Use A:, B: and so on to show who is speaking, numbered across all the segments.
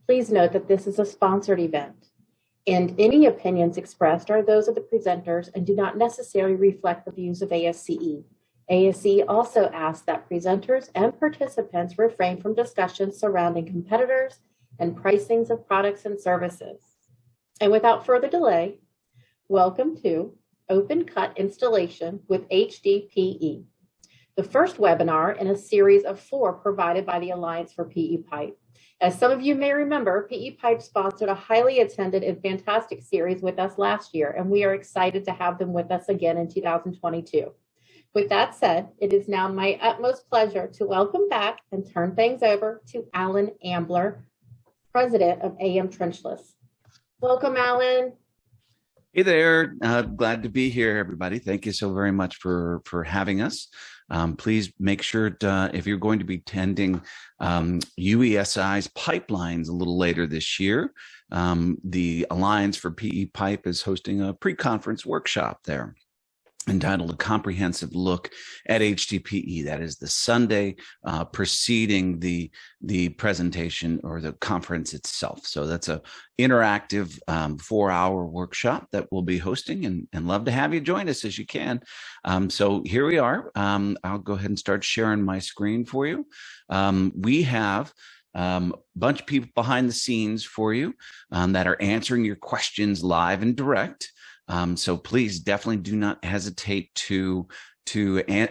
A: Please note that this is a sponsored event, and any opinions expressed are those of the presenters and do not necessarily reflect the views of ASCE. ASCE also asks that presenters and participants refrain from discussions surrounding competitors and pricings of products and services. And without further delay, welcome to Open Cut Installation with HDPE, the first webinar in a series of 4 provided by the Alliance for PE Pipe. As some of you may remember, PE Pipe sponsored a highly attended and fantastic series with us last year, and we are excited to have them with us again in 2022. With that said, it is now my utmost pleasure to welcome back and turn things over to Alan Ambler, President of AM Trenchless. Welcome, Alan.
B: Hey there. Glad to be here, everybody. Thank you so very much for having us. Please make sure to, if you're going to be attending UESI's Pipelines a little later this year, the Alliance for PE Pipe is hosting a pre-conference workshop there entitled A Comprehensive Look at HDPE. That is the Sunday preceding the presentation or the conference itself. So that's a interactive 4-hour workshop that we'll be hosting, and love to have you join us as you can. So here we are. I'll go ahead and start sharing my screen for you. We have a bunch of people behind the scenes for you that are answering your questions live and direct. So please definitely do not hesitate to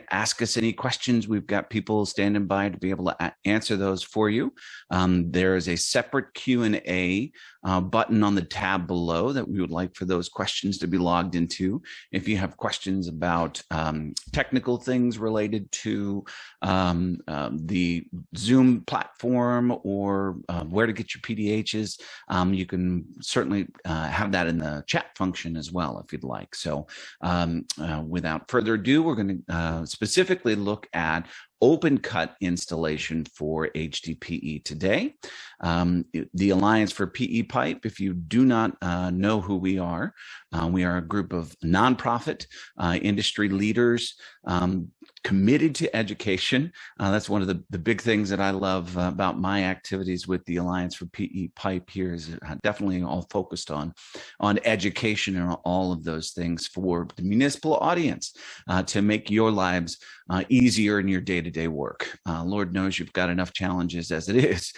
B: ask us any questions. We've got people standing by to be able to answer those for you. There is a separate Q&A button on the tab below that we would like for those questions to be logged into. If you have questions about technical things related to the Zoom platform or where to get your PDHs, you can certainly have that in the chat function as well if you'd like. So without further ado, we're going to specifically look at open cut installation for HDPE today. The Alliance for PE Pipe, if you do not know who we are a group of nonprofit industry leaders committed to education. That's one of the big things that I love about my activities with the Alliance for PE Pipe here is definitely all focused on education and all of those things for the municipal audience to make your lives easier in your day-to-day work. Lord knows you've got enough challenges as it is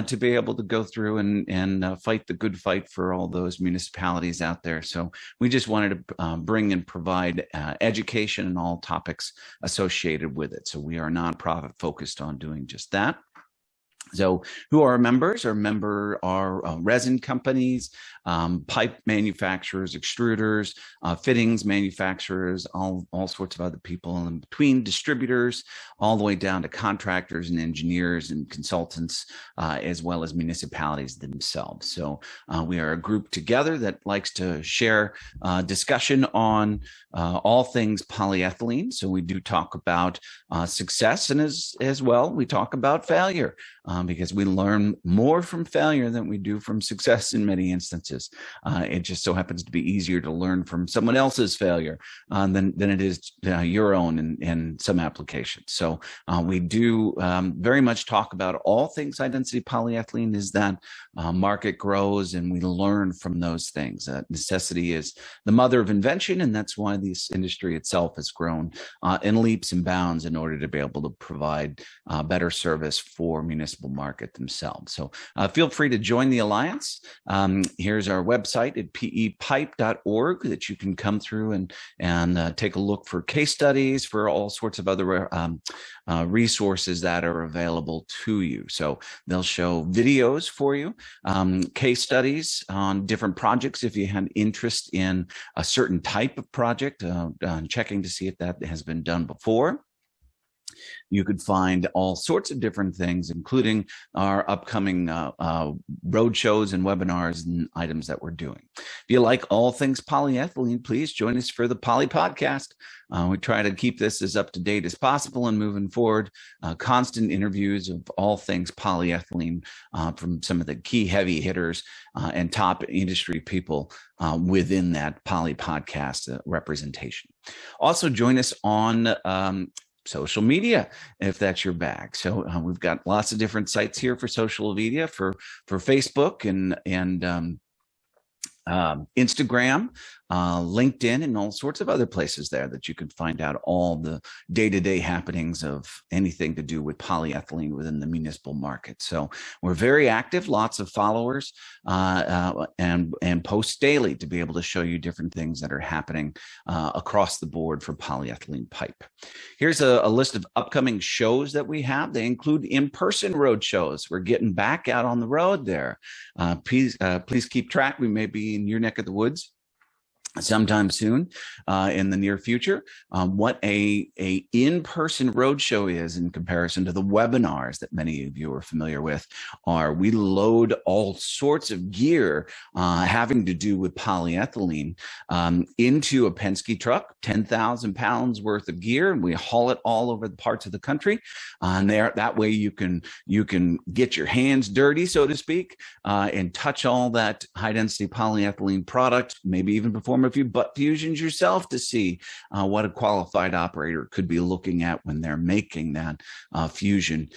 B: to be able to go through and fight the good fight for all those municipalities out there. So we just wanted to bring and provide education and all topics associated with it. So we are a nonprofit focused on doing just that. So who are our members? Our member are resin companies, pipe manufacturers, extruders, fittings manufacturers, all sorts of other people in between, distributors, all the way down to contractors and engineers and consultants, as well as municipalities themselves. So we are a group together that likes to share discussion on all things polyethylene. So we do talk about success, and as well, we talk about failure. Because we learn more from failure than we do from success in many instances. It just so happens to be easier to learn from someone else's failure than it is your own in some applications. So we do very much talk about all things high density polyethylene as that market grows, and we learn from those things. Necessity is the mother of invention, and that's why this industry itself has grown in leaps and bounds in order to be able to provide better service for municipal market themselves. So feel free to join the Alliance. Here's our website at pepipe.org that you can come through and take a look for case studies, for all sorts of other resources that are available to you. So they'll show videos for you, case studies on different projects if you had interest in a certain type of project, checking to see if that has been done before. You could find all sorts of different things, including our upcoming road shows and webinars and items that we're doing. If you like all things polyethylene, please join us for the Poly Podcast. We try to keep this as up to date as possible and moving forward. Constant interviews of all things polyethylene from some of the key heavy hitters and top industry people within that Poly Podcast representation. Also join us on social media, if that's your bag. So we've got lots of different sites here for social media, for Facebook and Instagram, LinkedIn, and all sorts of other places there that you can find out all the day-to-day happenings of anything to do with polyethylene within the municipal market. So we're very active, lots of followers, and post daily to be able to show you different things that are happening across the board for polyethylene pipe. Here's a list of upcoming shows that we have. They include in-person road shows. We're getting back out on the road there. Please keep track. We may be in your neck of the woods sometime soon in the near future. What a in-person roadshow is in comparison to the webinars that many of you are familiar with are we load all sorts of gear having to do with polyethylene into a Penske truck, 10,000 pounds worth of gear, and we haul it all over the parts of the country. And that way you can get your hands dirty, so to speak, and touch all that high density polyethylene product, maybe even perform a few butt fusions yourself to see what a qualified operator could be looking at when they're making that fusion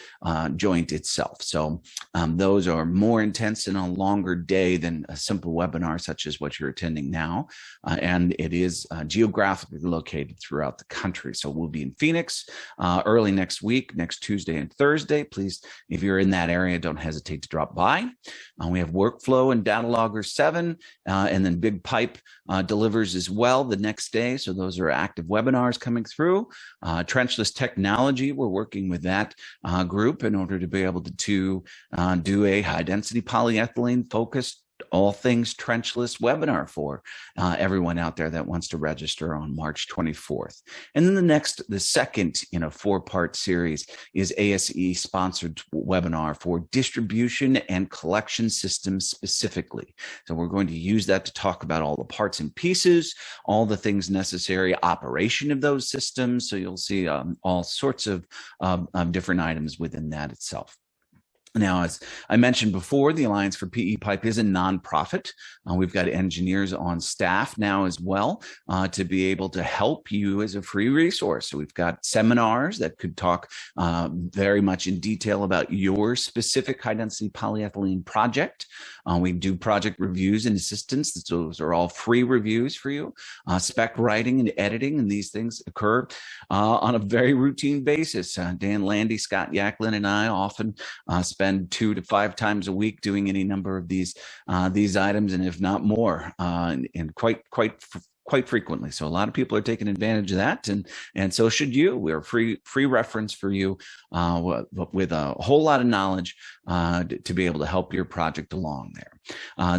B: joint itself. So those are more intense and a longer day than a simple webinar such as what you're attending now. And it is geographically located throughout the country. So we'll be in Phoenix early next week, next Tuesday and Thursday. Please, if you're in that area, don't hesitate to drop by. We have Workflow and Data Logger 7, and then Big Pipe delivers as well the next day. So those are active webinars coming through. Trenchless Technology, we're working with that group in order to be able to do a high density polyethylene focused all things trenchless webinar for everyone out there that wants to register on March 24th. And then the second in a 4-part series is ASCE sponsored webinar for distribution and collection systems specifically. So we're going to use that to talk about all the parts and pieces, all the things necessary, operation of those systems. So you'll see all sorts of different items within that itself. Now, as I mentioned before, the Alliance for PE Pipe is a nonprofit. We've got engineers on staff now as well to be able to help you as a free resource. So we've got seminars that could talk very much in detail about your specific high-density polyethylene project. We do project reviews and assistance. Those are all free reviews for you. Spec writing and editing, and these things occur on a very routine basis. Dan Landy, Scott Yacklin, and I often spend 2 to 5 times a week doing any number of these items, and if not more, and quite frequently. So a lot of people are taking advantage of that, and so should you. We're free reference for you with a whole lot of knowledge to be able to help your project along there.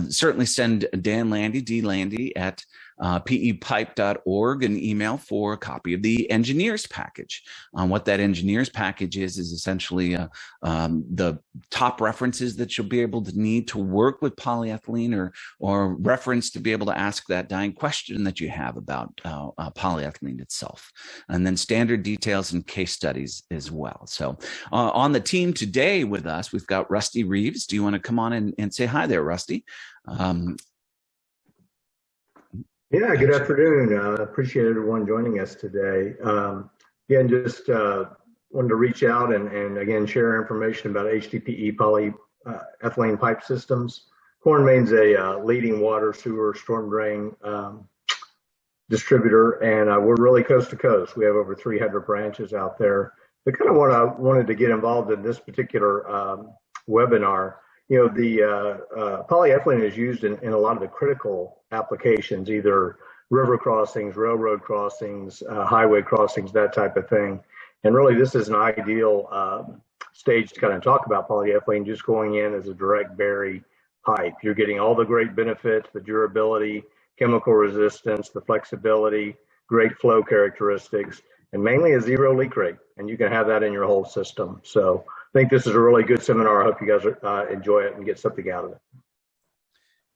B: Certainly send Dan Landy, D Landy at pepipe.org an email for a copy of the engineers package. What that engineers package is essentially the top references that you'll be able to need to work with polyethylene or reference to be able to ask that dying question that you have about polyethylene itself. And then standard details and case studies as well. So on the team today with us, we've got Rusty Reeves. Do you want to come on and say hi there, Rusty?
C: Yeah, good afternoon. Appreciate everyone joining us today. Again, just wanted to reach out and again share information about HDPE polyethylene pipe systems. Core & Main's a leading water, sewer, storm drain distributor, and we're really coast to coast. We have over 300 branches out there. But kind of what I wanted to get involved in this particular webinar, you know, the polyethylene is used in a lot of the critical applications, either river crossings, railroad crossings, highway crossings, that type of thing. And really, this is an ideal stage to kind of talk about polyethylene just going in as a direct bury pipe. You're getting all the great benefits, the durability, chemical resistance, the flexibility, great flow characteristics, and mainly a zero leak rate. And you can have that in your whole system. So I think this is a really good seminar. I hope you guys enjoy it and get something out of it.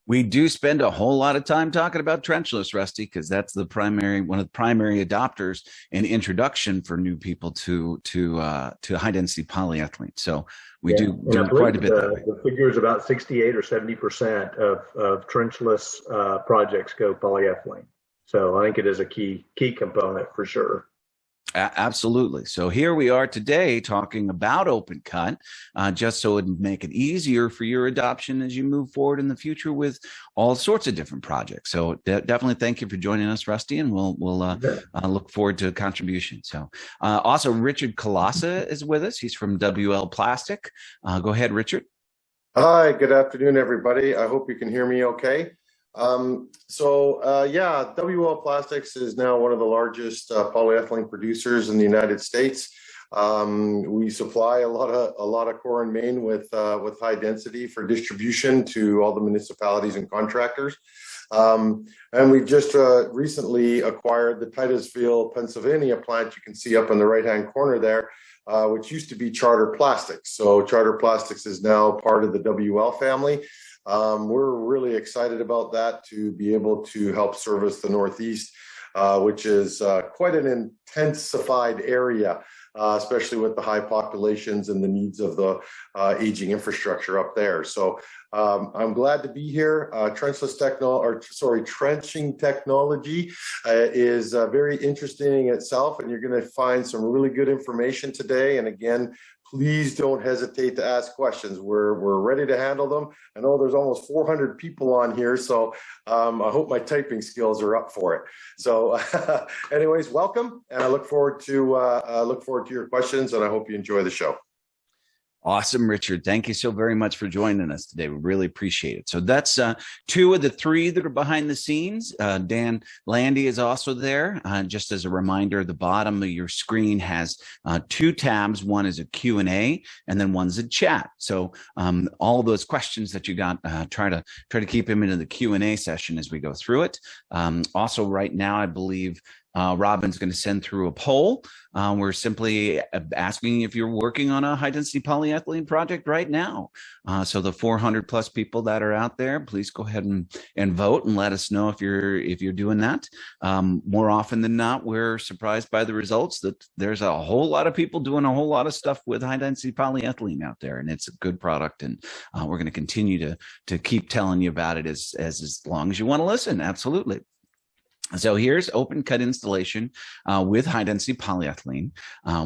B: We do spend a whole lot of time talking about trenchless, Rusty, because that's one of the primary adopters and introduction for new people to high density polyethylene. So we do quite a bit.
C: The figure is about 68 or 70% of trenchless projects go polyethylene. So I think it is a key component for sure.
B: Absolutely. So here we are today talking about open cut, just so it would make it easier for your adoption as you move forward in the future with all sorts of different projects. So definitely thank you for joining us, Rusty, and we'll look forward to a contribution. So also Richard Kolasa is with us. He's from WL Plastic. Go ahead, Richard.
D: Hi, good afternoon, everybody. I hope you can hear me okay. Yeah, WL Plastics is now one of the largest polyethylene producers in the United States. We supply a lot of core and main with high density for distribution to all the municipalities and contractors. And we just recently acquired the Titusville, Pennsylvania plant. You can see up in the right-hand corner there, which used to be Charter Plastics. So Charter Plastics is now part of the WL family. We're really excited about that, to be able to help service the Northeast, which is quite an intensified area, especially with the high populations and the needs of the aging infrastructure up there. So I'm glad to be here. Trenching technology is very interesting in itself, and you're going to find some really good information today. And again, please don't hesitate to ask questions. We're ready to handle them. I know there's almost 400 people on here, so I hope my typing skills are up for it. So anyways, welcome, and I look forward to your questions, and I hope you enjoy the show.
B: Awesome, Richard. Thank you so very much for joining us today. We really appreciate it. So that's two of the three that are behind the scenes. Dan Landy is also there. Just as a reminder, the bottom of your screen has two tabs. One is a Q&A, and then one's a chat. So all those questions that you got, try to keep them into the Q&A session as we go through it. Also, right now, I believe Robin's going to send through a poll. We're simply asking if you're working on a high-density polyethylene project right now. So the 400 plus people that are out there, please go ahead and vote and let us know if you're doing that. More often than not, we're surprised by the results that there's a whole lot of people doing a whole lot of stuff with high-density polyethylene out there, and it's a good product. And we're going to continue to keep telling you about it as long as you want to listen. Absolutely. So here's open cut installation with high density polyethylene.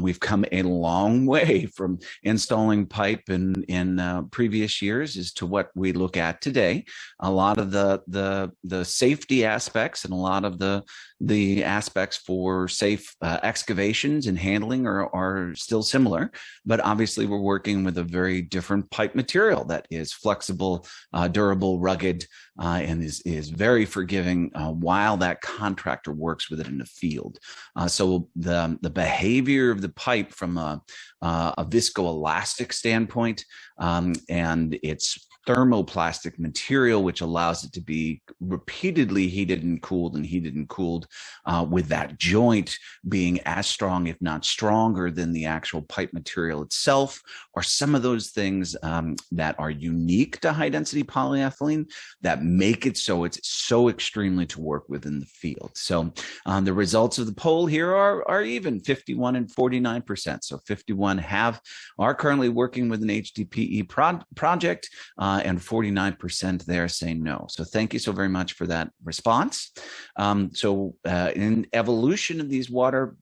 B: We've come a long way from installing pipe in previous years as to what we look at today. A lot of the safety aspects and a lot of the aspects for safe excavations and handling are still similar, but obviously we're working with a very different pipe material that is flexible, durable, rugged, and is very forgiving while that contractor works with it in the field. So the behavior of the pipe from a viscoelastic standpoint and its thermoplastic material, which allows it to be repeatedly heated and cooled with that joint being as strong, if not stronger, than the actual pipe material itself, are some of those things that are unique to high density polyethylene that make it so it's so extremely to work with in the field. So the results of the poll here are even 51 and 49%. So 51 are currently working with an HDPE project, and 49% there say no. So thank you so very much for that response. In evolution of these water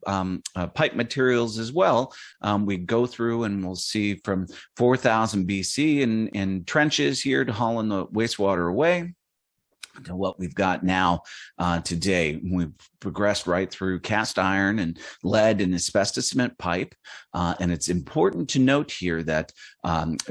B: pipe materials as well, we go through and we'll see from 4,000 BC in trenches here to hauling the wastewater away to what we've got now today. We've progressed right through cast iron and lead and asbestos cement pipe. And it's important to note here that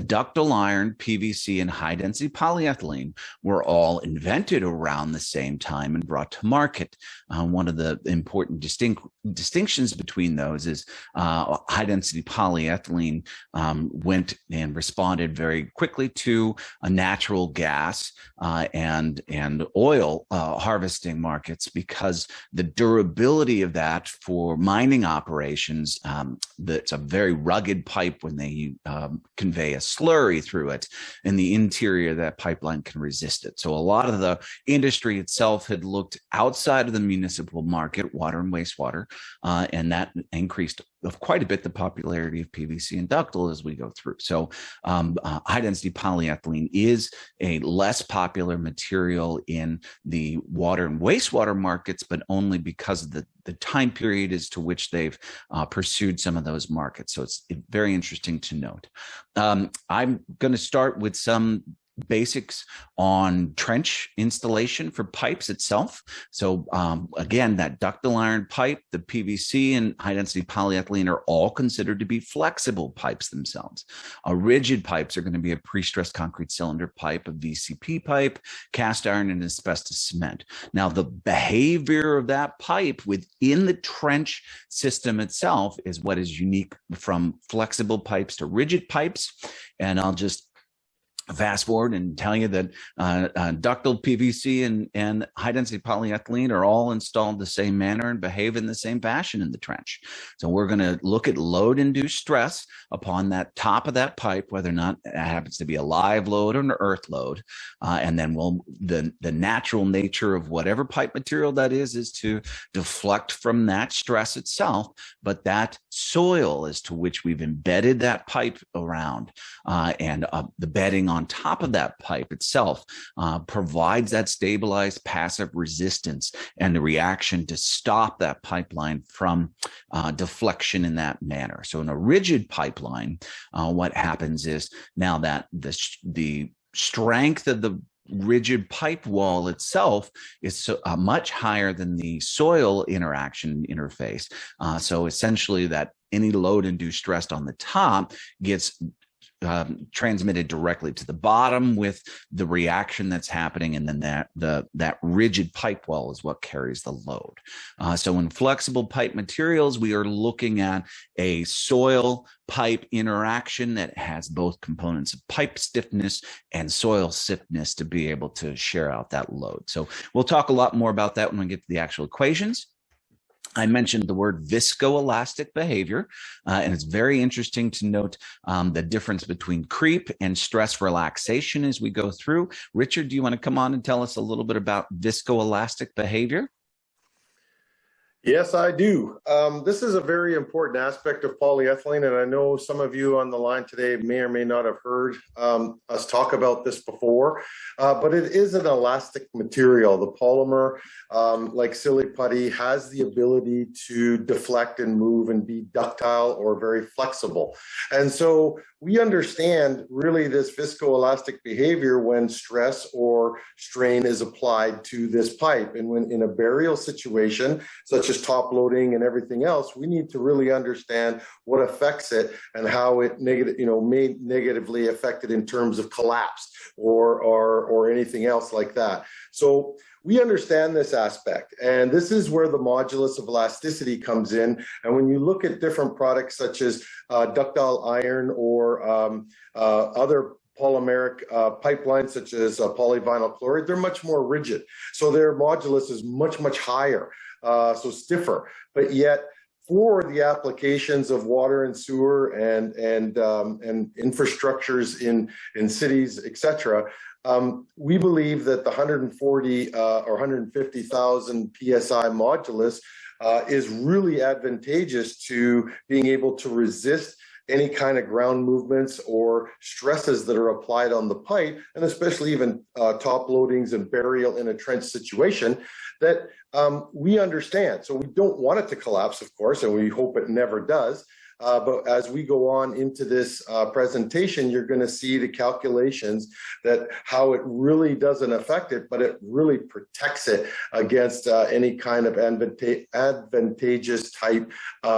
B: ductile iron, PVC, and high density polyethylene were all invented around the same time and brought to market. One of the important distinctions between those is high density polyethylene went and responded very quickly to a natural gas and oil harvesting markets, because the durability of that for mining operations, that's a very rugged pipe when they convey a slurry through it, and the interior of that pipeline can resist it. So a lot of the industry itself had looked outside of the municipal market, water and wastewater, and that increased quite a bit the popularity of PVC and ductile as we go through. So high density polyethylene is a less popular material in the water and wastewater markets, but only because of the time period as to which they've pursued some of those markets. So it's very interesting to note. I'm going to start with some basics on trench installation for pipes itself. So again, that ductile iron pipe, the PVC and high density polyethylene are all considered to be flexible pipes themselves. Rigid pipes are going to be a pre-stressed concrete cylinder pipe, a VCP pipe, cast iron, and asbestos cement. Now, the behavior of that pipe within the trench system itself is what is unique from flexible pipes to rigid pipes. And I'll just fast forward and tell you that ductile PVC and high density polyethylene are all installed the same manner and behave in the same fashion in the trench. So we're going to look at load induced stress upon that top of that pipe, whether or not it happens to be a live load or an earth load. And then the natural nature of whatever pipe material that is to deflect from that stress itself, but that soil as to which we've embedded that pipe around and the bedding on top of that pipe itself provides that stabilized passive resistance and the reaction to stop that pipeline from deflection in that manner. So in a rigid pipeline, what happens is now that the strength of the rigid pipe wall itself is much higher than the soil interaction interface. So essentially that any load induced stress on the top gets transmitted directly to the bottom with the reaction that's happening, and then that rigid pipe wall is what carries the load. So in flexible pipe materials, we are looking at a soil pipe interaction that has both components of pipe stiffness and soil stiffness to be able to share out that load. So we'll talk a lot more about that when we get to the actual equations. I mentioned the word viscoelastic behavior, and it's very interesting to note the difference between creep and stress relaxation as we go through. Richard, do you want to come on and tell us a little bit about viscoelastic behavior?
D: Yes, I do. This is a very important aspect of polyethylene, and I know some of you on the line today may or may not have heard us talk about this before, but it is an elastic material. The polymer, like silly putty, has the ability to deflect and move and be ductile or very flexible. And so we understand really this viscoelastic behavior when stress or strain is applied to this pipe. And when in a burial situation, such as top loading and everything else, we need to really understand what affects it and how it may negatively affect it in terms of collapse or anything else like that. So we understand this aspect, and this is where the modulus of elasticity comes in. And when you look at different products such as ductile iron or other polymeric pipelines such as polyvinyl chloride, they're much more rigid. So their modulus is much, much higher, so stiffer. But yet, for the applications of water and sewer and infrastructures in cities, etc., we believe that the 140 or 150,000 PSI modulus is really advantageous to being able to resist any kind of ground movements or stresses that are applied on the pipe, and especially even top loadings and burial in a trench situation that we understand. So we don't want it to collapse, of course, and we hope it never does. But as we go on into this presentation, you're going to see the calculations that how it really doesn't affect it, but it really protects it against any kind of advantageous type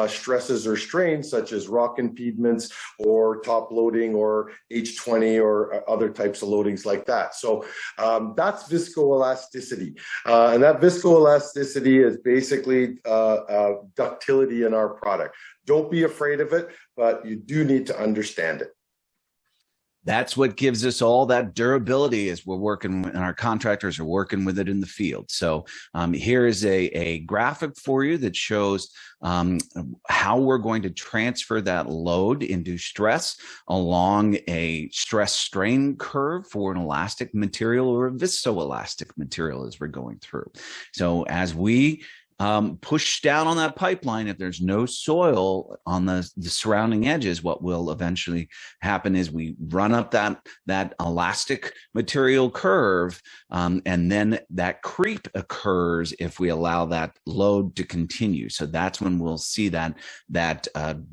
D: stresses or strains, such as rock impediments or top loading or H20 or other types of loadings like that. So that's viscoelasticity. And that viscoelasticity is basically ductility in our product. Don't be afraid of it, but you do need to understand it.
B: That's what gives us all that durability as we're working, and our contractors are working with it in the field. So here is a graphic for you that shows how we're going to transfer that load into stress along a stress strain curve for an elastic material or a viscoelastic material as we're going through. So as we push down on that pipeline. If there's no soil on the surrounding edges, what will eventually happen is we run up that elastic material curve, and then that creep occurs if we allow that load to continue. So that's when we'll see that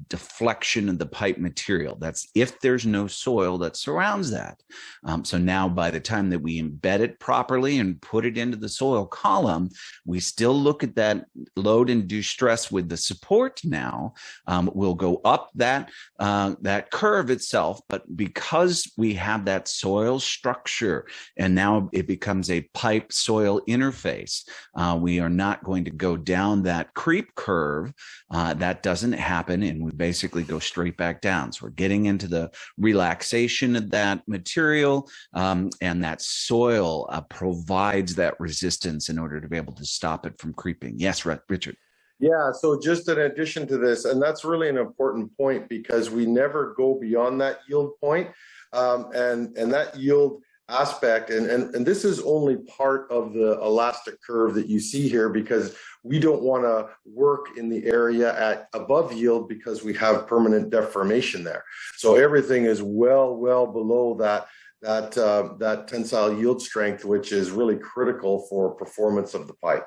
B: deflection of the pipe material. That's if there's no soil that surrounds that. So now by the time that we embed it properly and put it into the soil column, we still look at that load induced stress with the support. Now we'll go up that curve itself, but because we have that soil structure and now it becomes a pipe soil interface, we are not going to go down that creep curve. That doesn't happen, and we basically go straight back down. So we're getting into the relaxation of that material, and that soil provides that resistance in order to be able to stop it from creeping. Yes, Richard.
D: Yeah, so just in addition to this, and that's really an important point because we never go beyond that yield point, and that yield aspect, and this is only part of the elastic curve that you see here, because we don't want to work in the area at above yield because we have permanent deformation there. So everything is well below that tensile yield strength, which is really critical for performance of the pipe.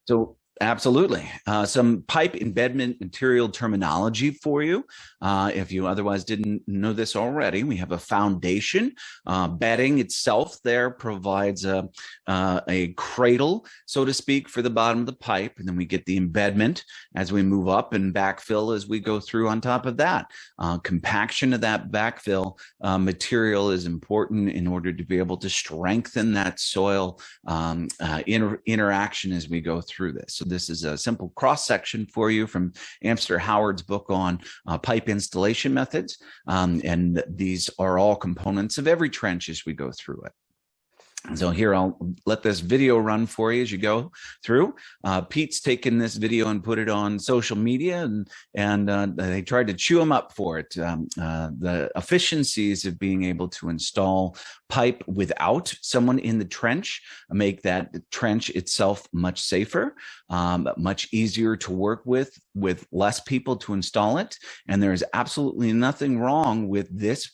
B: So absolutely. Some pipe embedment material terminology for you. If you otherwise didn't know this already, we have a foundation. Bedding itself there provides a cradle, so to speak, for the bottom of the pipe. And then we get the embedment as we move up and backfill as we go through on top of that. Compaction of that backfill material is important in order to be able to strengthen that soil interaction as we go through this. So this is a simple cross-section for you from Amster Howard's book on pipe installation methods. And these are all components of every trench as we go through it. So here, I'll let this video run for you as you go through. Pete's taken this video and put it on social media, and they tried to chew him up for it. The efficiencies of being able to install pipe without someone in the trench make that trench itself much safer, much easier to work with less people to install it. And there is absolutely nothing wrong with this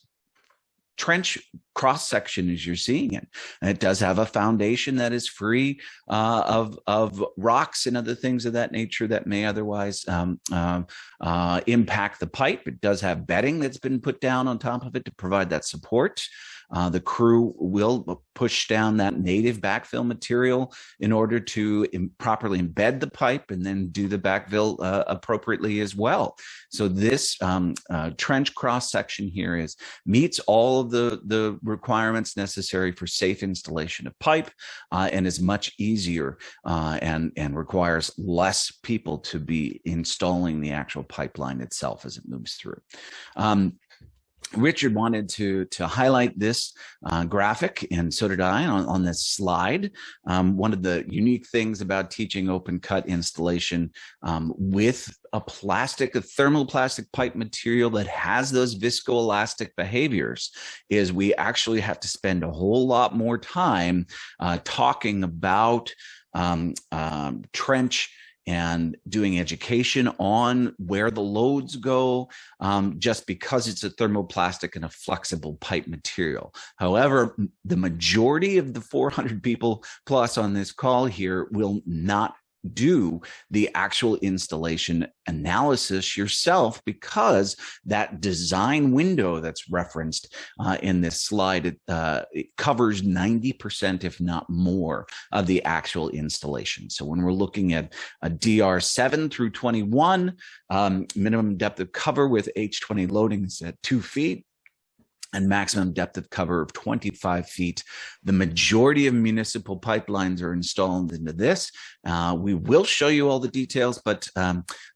B: trench cross section as you're seeing it. And it does have a foundation that is free of rocks and other things of that nature that may otherwise impact the pipe. It does have bedding that's been put down on top of it to provide that support. The crew will push down that native backfill material in order to properly embed the pipe and then do the backfill appropriately as well. So this trench cross section here meets all of the requirements necessary for safe installation of pipe, and is much easier and requires less people to be installing the actual pipeline itself as it moves through. Richard wanted to highlight this graphic, and so did I on this slide. One of the unique things about teaching open cut installation with a thermoplastic pipe material that has those viscoelastic behaviors is we actually have to spend a whole lot more time talking about trench and doing education on where the loads go, just because it's a thermoplastic and a flexible pipe material. However, the majority of the 400 people plus on this call here will not do the actual installation analysis yourself, because that design window that's referenced in this slide, it covers 90%, if not more, of the actual installation. So when we're looking at a DR 7 through 21, minimum depth of cover with H20 loadings at 2 feet, and maximum depth of cover of 25 feet. The majority of municipal pipelines are installed into this. We will show you all the details, but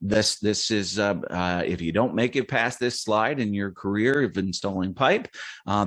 B: this is, if you don't make it past this slide in your career of installing pipe,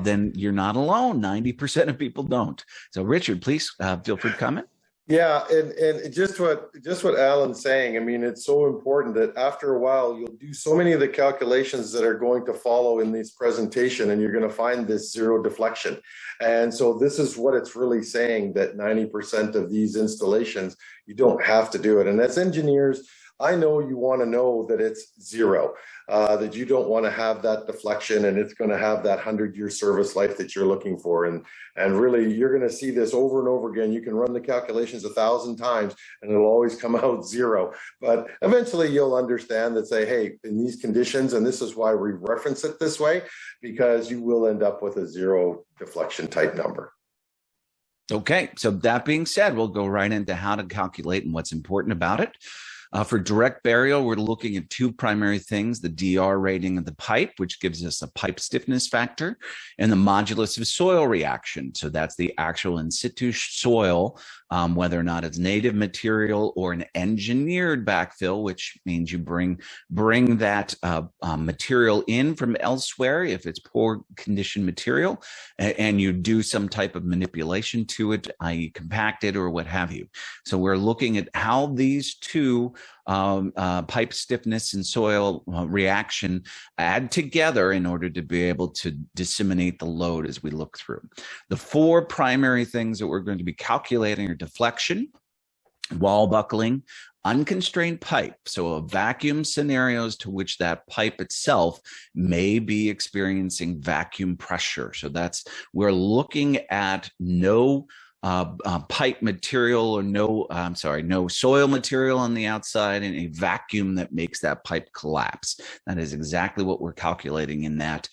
B: then you're not alone. 90% of people don't. So Richard, please feel free to comment.
D: Yeah, and just what Alan's saying. I mean, it's so important that after a while you'll do so many of the calculations that are going to follow in this presentation, and you're going to find this zero deflection. And so this is what it's really saying, that 90% of these installations you don't have to do it. And as engineers, I know you want to know that it's zero, that you don't want to have that deflection, and it's going to have that 100-year service life that you're looking for. And really, you're going to see this over and over again. You can run the calculations 1,000 times, and it'll always come out zero. But eventually, you'll understand that, say, hey, in these conditions, and this is why we reference it this way, because you will end up with a zero deflection type number.
B: Okay, so that being said, we'll go right into how to calculate and what's important about it. For direct burial, we're looking at two primary things: the DR rating of the pipe, which gives us a pipe stiffness factor, and the modulus of soil reaction. So that's the actual in situ soil, whether or not it's native material or an engineered backfill, which means you bring that material in from elsewhere if it's poor condition material, and you do some type of manipulation to it, i.e. compact it or what have you. So we're looking at how these two pipe stiffness and soil reaction add together in order to be able to disseminate the load as we look through. The four primary things that we're going to be calculating are deflection, wall buckling, unconstrained pipe, so a vacuum scenarios to which that pipe itself may be experiencing vacuum pressure. So we're looking at no pipe material or no soil material on the outside, and a vacuum that makes that pipe collapse. That is exactly what we're calculating in that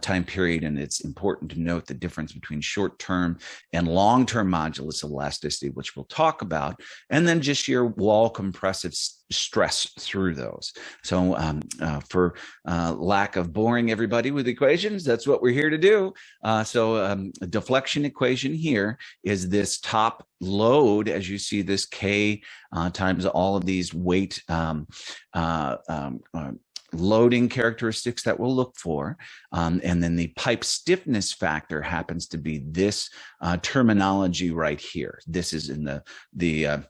B: time period. And it's important to note the difference between short-term and long-term modulus elasticity, which we'll talk about, and then just your wall compressive stress through those. So for lack of boring everybody with equations, that's what we're here to do. A deflection equation here is this top load, as you see this K times all of these weight loading characteristics that we'll look for. And then the pipe stiffness factor happens to be this terminology right here. This is in the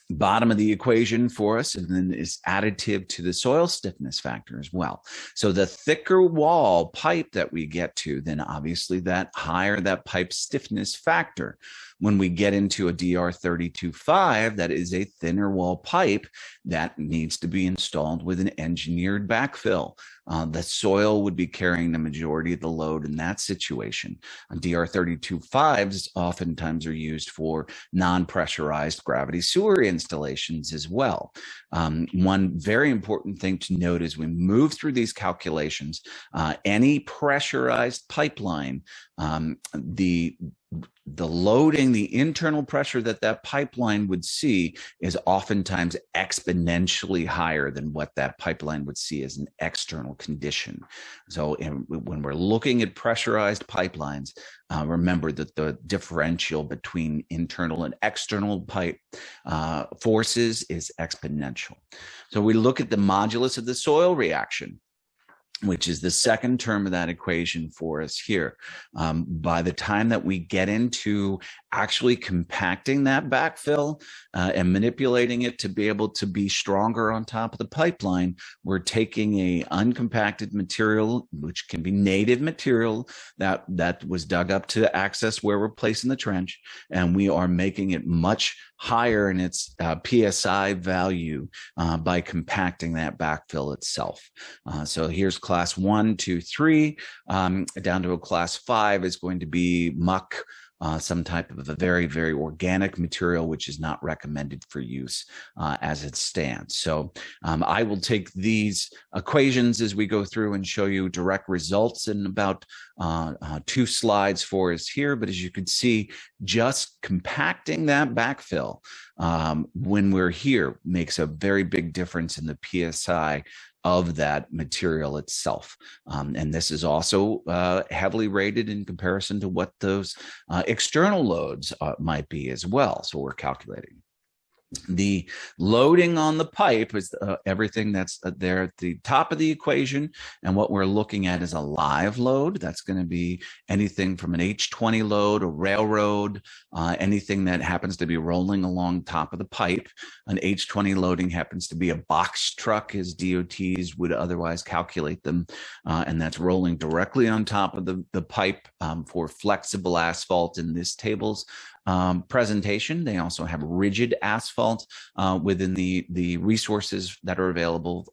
B: bottom of the equation for us, and then is additive to the soil stiffness factor as well. So the thicker wall pipe that we get to, then obviously that higher that pipe stiffness factor. When we get into a DR 32.5, that is a thinner wall pipe that needs to be installed with an engineered backfill. The soil would be carrying the majority of the load in that situation. DR 32.5s oftentimes are used for non-pressurized gravity sewer installations as well. One very important thing to note as we move through these calculations, any pressurized pipeline, the loading, the internal pressure that pipeline would see is oftentimes exponentially higher than what that pipeline would see as an external condition. So when we're looking at pressurized pipelines, remember that the differential between internal and external pipe forces is exponential. So we look at the modulus of the soil reaction, which is the second term of that equation for us here. By the time that we get into actually compacting that backfill and manipulating it to be able to be stronger on top of the pipeline, we're taking a uncompacted material, which can be native material that was dug up to access where we're placing the trench, and we are making it much higher in its PSI value by compacting that backfill itself. So here's class 1, 2, 3, down to a class 5 is going to be muck, some type of a very, very organic material, which is not recommended for use as it stands. So I will take these equations as we go through and show you direct results in about 2 slides for us here. But as you can see, just compacting that backfill when we're here makes a very big difference in the PSI of that material itself. And this is also heavily rated in comparison to what those external loads might be as well. So we're calculating. The loading on the pipe is everything that's there at the top of the equation. And what we're looking at is a live load. That's going to be anything from an H20 load, a railroad, anything that happens to be rolling along top of the pipe. An H20 loading happens to be a box truck, as DOTs would otherwise calculate them. And that's rolling directly on top of the pipe for flexible asphalt in this table's presentation. They also have rigid asphalt within the resources that are available.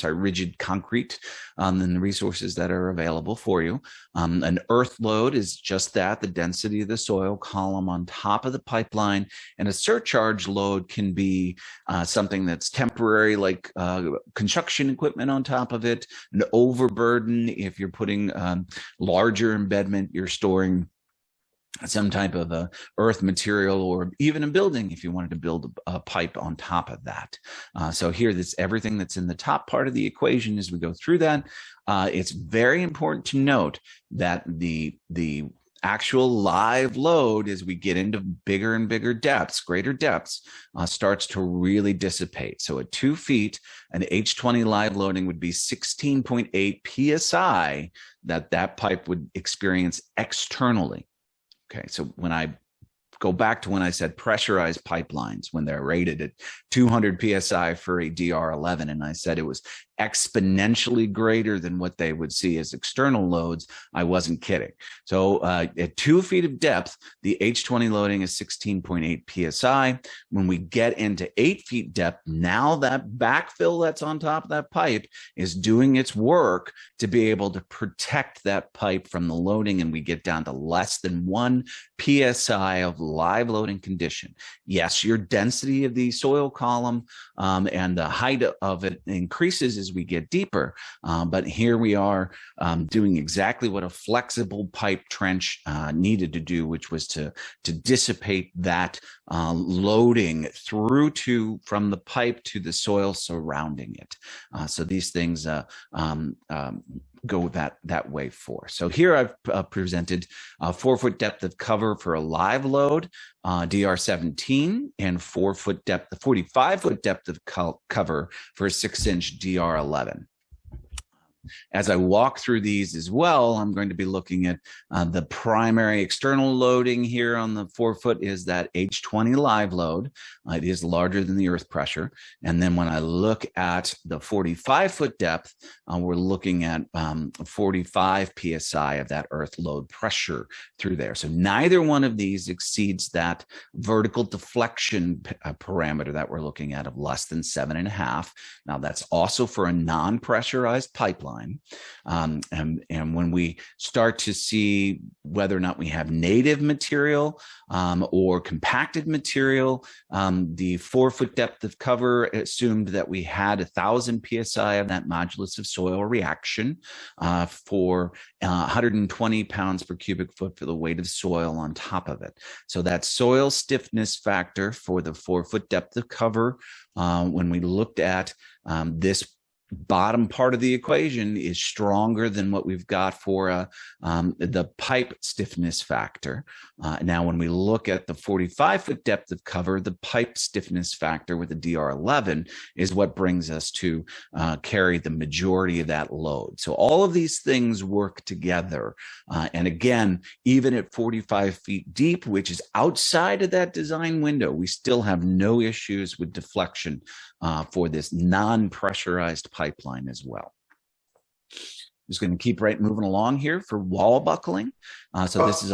B: Rigid concrete and the resources that are available for you. An earth load is just that, the density of the soil column on top of the pipeline. And a surcharge load can be something that's temporary, like construction equipment on top of it. An overburden, if you're putting larger embedment, you're storing some type of a earth material, or even a building if you wanted to build a pipe on top of that. So here, this everything that's in the top part of the equation as we go through that. It's very important to note that the actual live load, as we get into bigger and bigger depths, greater depths, starts to really dissipate. So at 2 feet, an H20 live loading would be 16.8 PSI that pipe would experience externally. Okay, so when I go back to when I said pressurized pipelines, when they're rated at 200 PSI for a DR11, and I said it was exponentially greater than what they would see as external loads, I wasn't kidding. So at 2 feet of depth, the H20 loading is 16.8 PSI. When we get into 8 feet depth, now that backfill that's on top of that pipe is doing its work to be able to protect that pipe from the loading, and we get down to less than 1 PSI of live loading condition. Yes, your density of the soil column and the height of it increases as we get deeper, but here we are doing exactly what a flexible pipe trench needed to do, which was to dissipate that loading through from the pipe to the soil surrounding it. So these things go that way for. So here I've presented a 4 foot depth of cover for a live load, DR17, and 4 foot depth, the 45 foot depth of cover for a 6-inch DR11. As I walk through these as well, I'm going to be looking at the primary external loading here on the 4 foot is that H20 live load. It is larger than the earth pressure. And then when I look at the 45 foot depth, we're looking at 45 PSI of that earth load pressure through there. So neither one of these exceeds that vertical deflection parameter that we're looking at of less than 7.5. Now that's also for a non-pressurized pipeline. And when we start to see whether or not we have native material or compacted material, the 4 foot depth of cover assumed that we had 1,000 PSI of that modulus of soil reaction for 120 pounds per cubic foot for the weight of soil on top of it. So that soil stiffness factor for the 4 foot depth of cover, when we looked at this bottom part of the equation, is stronger than what we've got for the pipe stiffness factor. Now, when we look at the 45 foot depth of cover, the pipe stiffness factor with the DR11 is what brings us to carry the majority of that load. So all of these things work together. And again, even at 45 feet deep, which is outside of that design window, we still have no issues with deflection for this non-pressurized pipeline as well. Just going to keep moving along here for wall buckling. So this is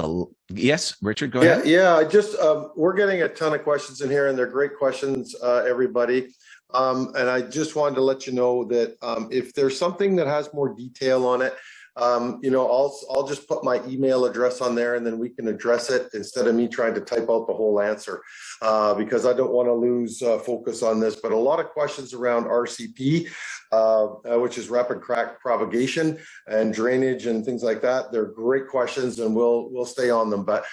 B: yes, Richard, go ahead.
D: Yeah, just we're getting a ton of questions in here, and they're great questions, everybody. And I just wanted to let you know that if there's something that has more detail on it, I'll just put my email address on there, and then we can address it instead of me trying to type out the whole answer, because I don't want to lose focus on this. But a lot of questions around RCP, which is rapid crack propagation and drainage and things like that. They're great questions, and we'll stay on them. But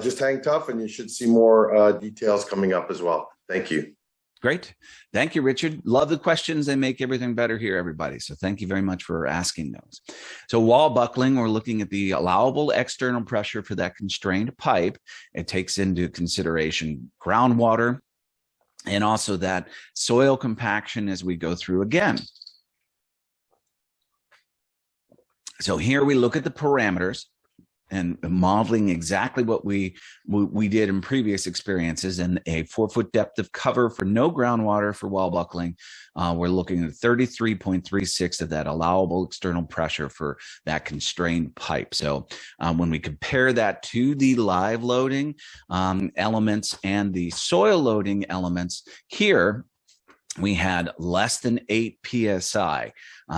D: just hang tough, and you should see more details coming up as well. Thank you.
B: Great. Thank you, Richard. Love the questions. They make everything better here, everybody. So thank you very much for asking those. So wall buckling, we're looking at the allowable external pressure for that constrained pipe. It takes into consideration groundwater, and also that soil compaction as we go through again. So here we look at the parameters and modeling exactly what we did in previous experiences, and a 4-foot depth of cover for no groundwater for wall buckling. We're looking at 33.36 of that allowable external pressure for that constrained pipe. So when we compare that to the live loading elements and the soil loading elements here, we had less than 8 psi.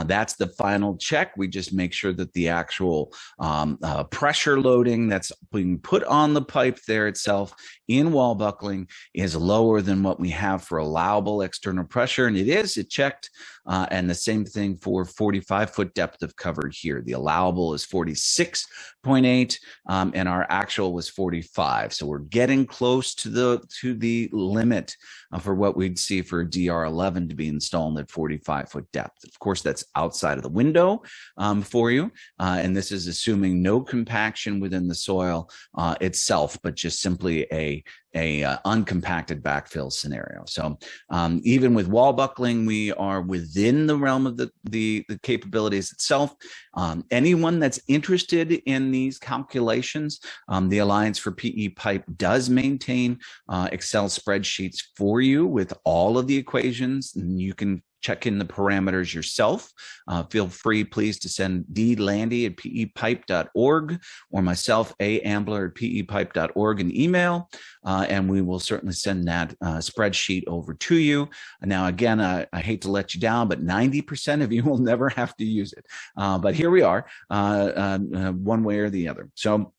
B: That's the final check. We just make sure that the actual pressure loading that's being put on the pipe there itself in wall buckling is lower than what we have for allowable external pressure, and it checked. And the same thing for 45-foot depth of cover here. The allowable is 46.8, and our actual was 45. So we're getting close to the limit for what we'd see for a DR11 to be installed at 45-foot depth. Of course, that's outside of the window for you, and this is assuming no compaction within the soil itself, but just simply a uncompacted backfill scenario. So even with wall buckling, we are within the realm of the capabilities itself. Anyone that's interested in these calculations, the Alliance for PE Pipe does maintain Excel spreadsheets for you with all of the equations, and you can check in the parameters yourself. Feel free, please, to send dlandy@pepipe.org or myself, Ambler@pepipe.org, an email, and we will certainly send that spreadsheet over to you. Now, again, I hate to let you down, but 90% of you will never have to use it. But here we are, one way or the other. So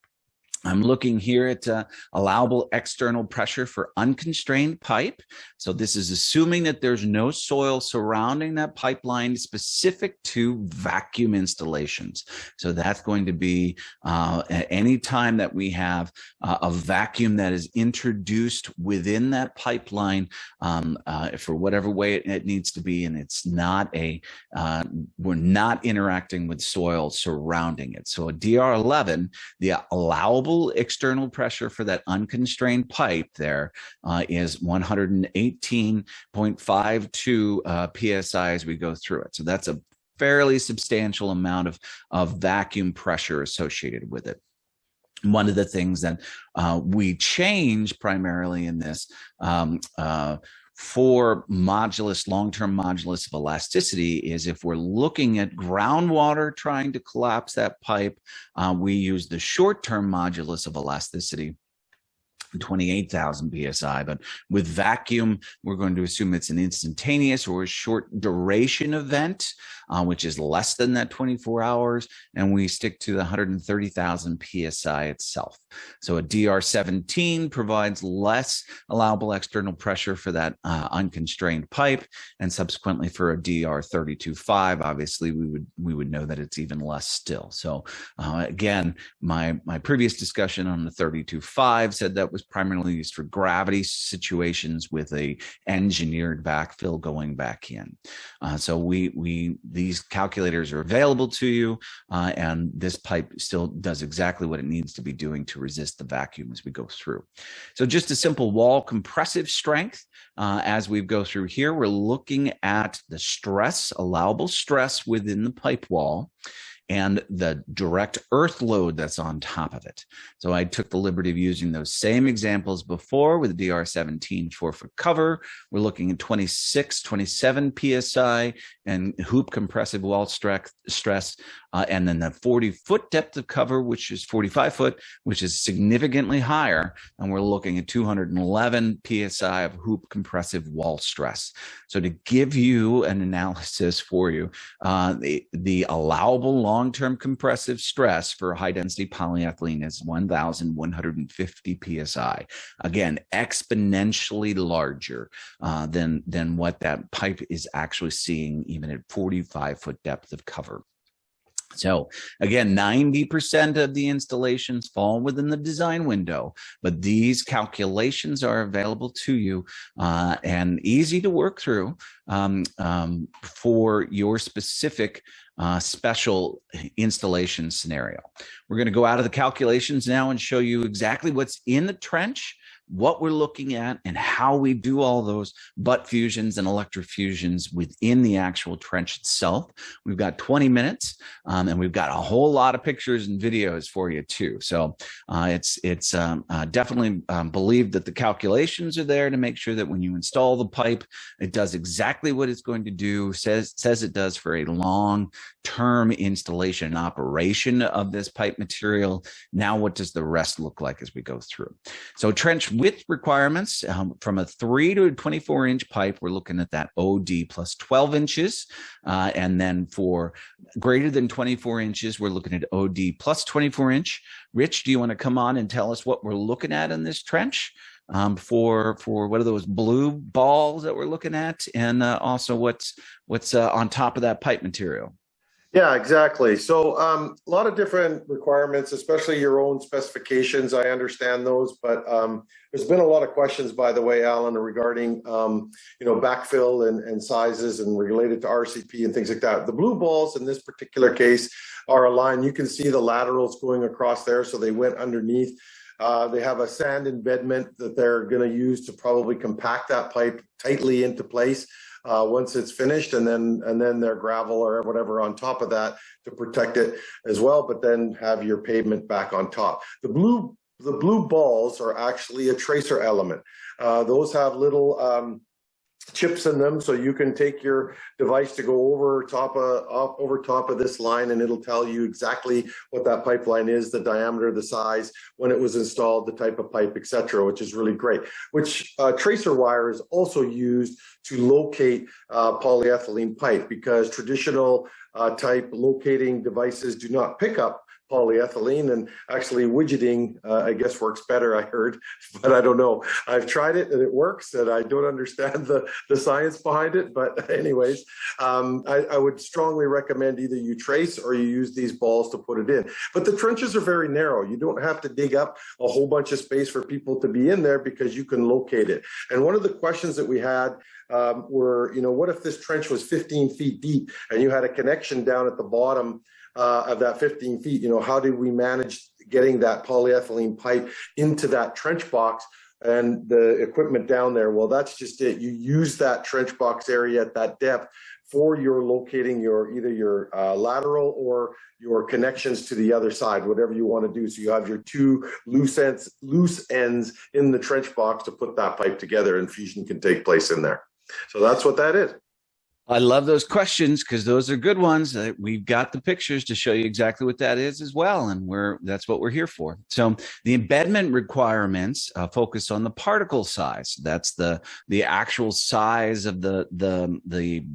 B: I'm looking here at allowable external pressure for unconstrained pipe. So this is assuming that there's no soil surrounding that pipeline specific to vacuum installations. So that's going to be any time that we have a vacuum that is introduced within that pipeline for whatever way it needs to be, and it's not we're not interacting with soil surrounding it. So a DR11, the allowable external pressure for that unconstrained pipe there is 118.52 psi as we go through it. So that's a fairly substantial amount of vacuum pressure associated with it. One of the things that we change primarily in this for modulus, long-term modulus of elasticity, is if we're looking at groundwater trying to collapse that pipe, we use the short-term modulus of elasticity, 28,000 psi. But with vacuum, we're going to assume it's an instantaneous or a short duration event, which is less than that 24 hours, and we stick to the 130,000 psi itself. So a DR17 provides less allowable external pressure for that unconstrained pipe, and subsequently for a DR32.5, obviously we would know that it's even less still. So again, my previous discussion on the 32.5 said that was primarily used for gravity situations with a engineered backfill going back in. So these calculators are available to you, and this pipe still does exactly what it needs to be doing to resist the vacuum as we go through. So just a simple wall compressive strength. As we go through here, we're looking at the stress, allowable stress within the pipe wall, and the direct earth load that's on top of it. So I took the liberty of using those same examples before with the DR17 4-foot cover. We're looking at 26, 27 psi and hoop compressive wall stress, and then the 40-foot depth of cover, which is 45-foot, which is significantly higher, and we're looking at 211 psi of hoop compressive wall stress. So to give you an analysis for you, the allowable long-term compressive stress for high-density polyethylene is 1,150 psi. Again, exponentially larger than what that pipe is actually seeing even at 45-foot depth of cover. So again, 90% of the installations fall within the design window, but these calculations are available to you and easy to work through for your specific special installation scenario. We're going to go out of the calculations now and show you exactly what's in the trench what we're looking at and how we do all those butt fusions and electrofusions within the actual trench itself. We've got 20 minutes and we've got a whole lot of pictures and videos for you too. So it's definitely believe that the calculations are there to make sure that when you install the pipe, it does exactly what it's going to do, says it does for a long-term installation and operation of this pipe material. Now, what does the rest look like as we go through? So trench width requirements from a 3 to a 24-inch pipe, we're looking at that OD plus 12 inches. And then for greater than 24 inches, we're looking at OD plus 24-inch. Rich, do you want to come on and tell us what we're looking at in this trench for what are those blue balls that we're looking at, and also what's on top of that pipe material?
D: Yeah, exactly. So a lot of different requirements, especially your own specifications. I understand those, but there's been a lot of questions, by the way, Alan, regarding backfill and sizes and related to RCP and things like that. The blue balls in this particular case are aligned. You can see the laterals going across there, so they went underneath. They have a sand embedment that they're going to use to probably compact that pipe tightly into place once it's finished, and then their gravel or whatever on top of that to protect it as well, but then have your pavement back on top. The blue balls are actually a tracer element. Those have little chips in them, so you can take your device to go over top of this line, and it'll tell you exactly what that pipeline is, the diameter, the size, when it was installed, the type of pipe, etc., which is really great. Which tracer wire is also used to locate polyethylene pipe, because traditional type locating devices do not pick up polyethylene, and actually widgeting I guess works better, I heard, but I don't know. I've tried it and it works, and I don't understand the science behind it, but anyways, I would strongly recommend either you trace or you use these balls to put it in. But the trenches are very narrow. You don't have to dig up a whole bunch of space for people to be in there, because you can locate it. And one of the questions that we had were, what if this trench was 15 feet deep and you had a connection down at the bottom of that 15 feet, how did we manage getting that polyethylene pipe into that trench box and the equipment down there? Well, that's just it. You use that trench box area at that depth for your locating either your lateral or your connections to the other side, whatever you want to do. So you have your two loose ends in the trench box to put that pipe together, and fusion can take place in there. So that's what that is.
B: I love those questions, because those are good ones. We've got the pictures to show you exactly what that is as well, and that's what we're here for. So the embedment requirements focus on the particle size. That's the actual size of the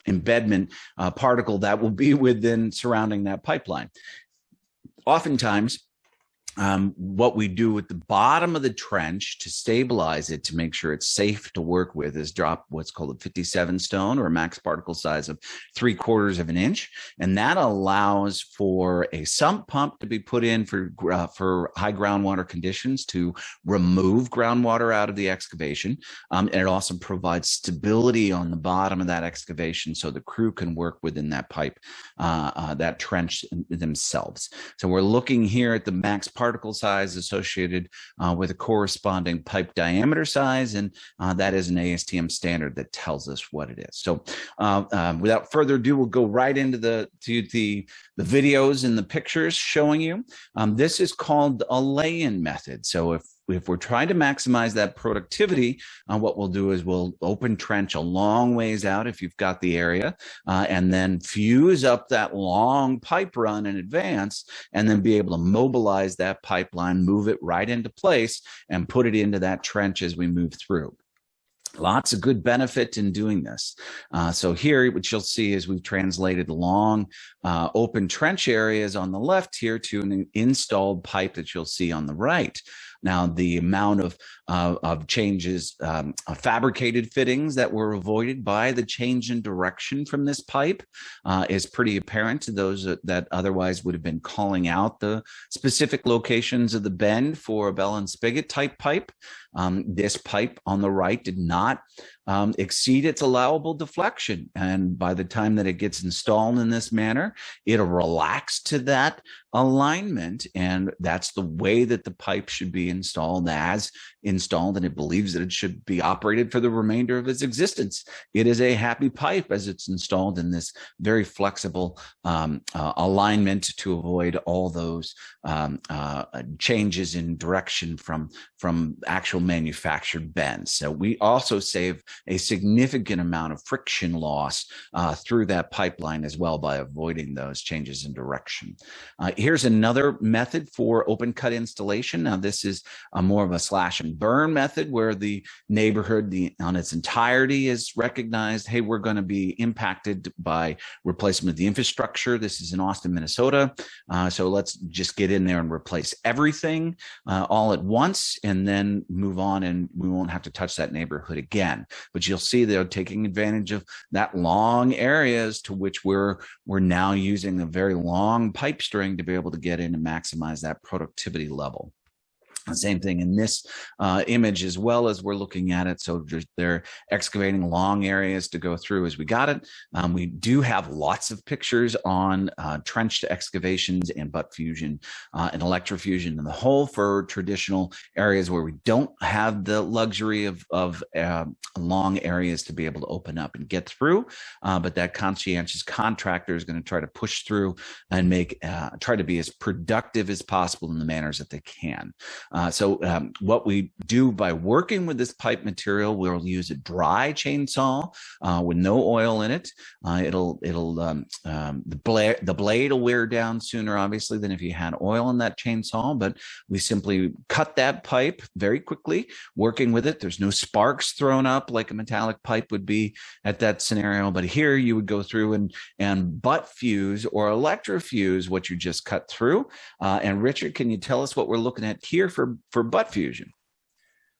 B: embedment particle that will be within surrounding that pipeline. Oftentimes, what we do at the bottom of the trench to stabilize it, to make sure it's safe to work with, is drop what's called a 57 stone, or a max particle size of 3/4 of an inch. And that allows for a sump pump to be put in for high groundwater conditions, to remove groundwater out of the excavation. And it also provides stability on the bottom of that excavation, so the crew can work within that pipe, that trench themselves. So we're looking here at the max particle size associated with a corresponding pipe diameter size, and that is an ASTM standard that tells us what it is. So without further ado, we'll go right into the videos and the pictures showing you. This is called a lay-in method. So if we're trying to maximize that productivity, what we'll do is we'll open trench a long ways out if you've got the area, and then fuse up that long pipe run in advance, and then be able to mobilize that pipeline, move it right into place, and put it into that trench as we move through. Lots of good benefit in doing this. So here, what you'll see is we've translated long open trench areas on the left here to an installed pipe that you'll see on the right. Now, the amount of changes, fabricated fittings that were avoided by the change in direction from this pipe is pretty apparent to those that otherwise would have been calling out the specific locations of the bend for a bell and spigot type pipe. This pipe on the right did not exceed its allowable deflection. And by the time that it gets installed in this manner, it'll relax to that alignment. And that's the way that the pipe should be installed as installed. And it believes that it should be operated for the remainder of its existence. It is a happy pipe as it's installed in this very flexible alignment to avoid all those changes in direction from actual manufactured bends. So we also save a significant amount of friction loss through that pipeline as well by avoiding those changes in direction. Here's another method for open cut installation. Now this is more of a slash and burn method where the neighborhood on its entirety is recognized. Hey, we're going to be impacted by replacement of the infrastructure. This is in Austin, Minnesota. So let's just get in there and replace everything all at once and then move on, and we won't have to touch that neighborhood again. But you'll see they're taking advantage of that long areas to which we're now using a very long pipe string to be able to get in and maximize that productivity level. Same thing in this image as well as we're looking at it. So they're excavating long areas to go through as we got it. We do have lots of pictures on trenched excavations and butt fusion and electrofusion in the whole for traditional areas where we don't have the luxury of long areas to be able to open up and get through. But that conscientious contractor is going to try to push through and try to be as productive as possible in the manners that they can. So what we do by working with this pipe material, we'll use a dry chainsaw with no oil in it. The blade will wear down sooner, obviously, than if you had oil in that chainsaw. But we simply cut that pipe very quickly, working with it. There's no sparks thrown up like a metallic pipe would be at that scenario. But here you would go through and butt fuse or electrofuse what you just cut through. And Richard, can you tell us what we're looking at here for butt fusion?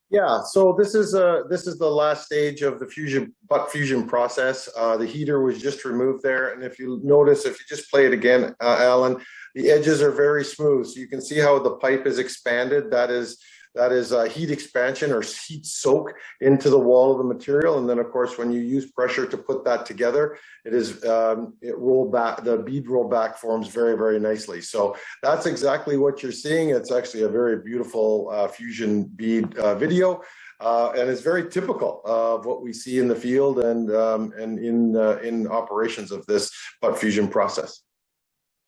D: Yeah, so this is the last stage of the butt fusion process. The heater was just removed there, and if you notice, if you just play it again, Alan, the edges are very smooth. So you can see how the pipe is expanded. That is heat expansion or heat soak into the wall of the material. And then of course, when you use pressure to put that together, it roll back, the bead roll back forms very, very nicely. So that's exactly what you're seeing. It's actually a very beautiful fusion bead video. And it's very typical of what we see in the field and in operations of this butt fusion process.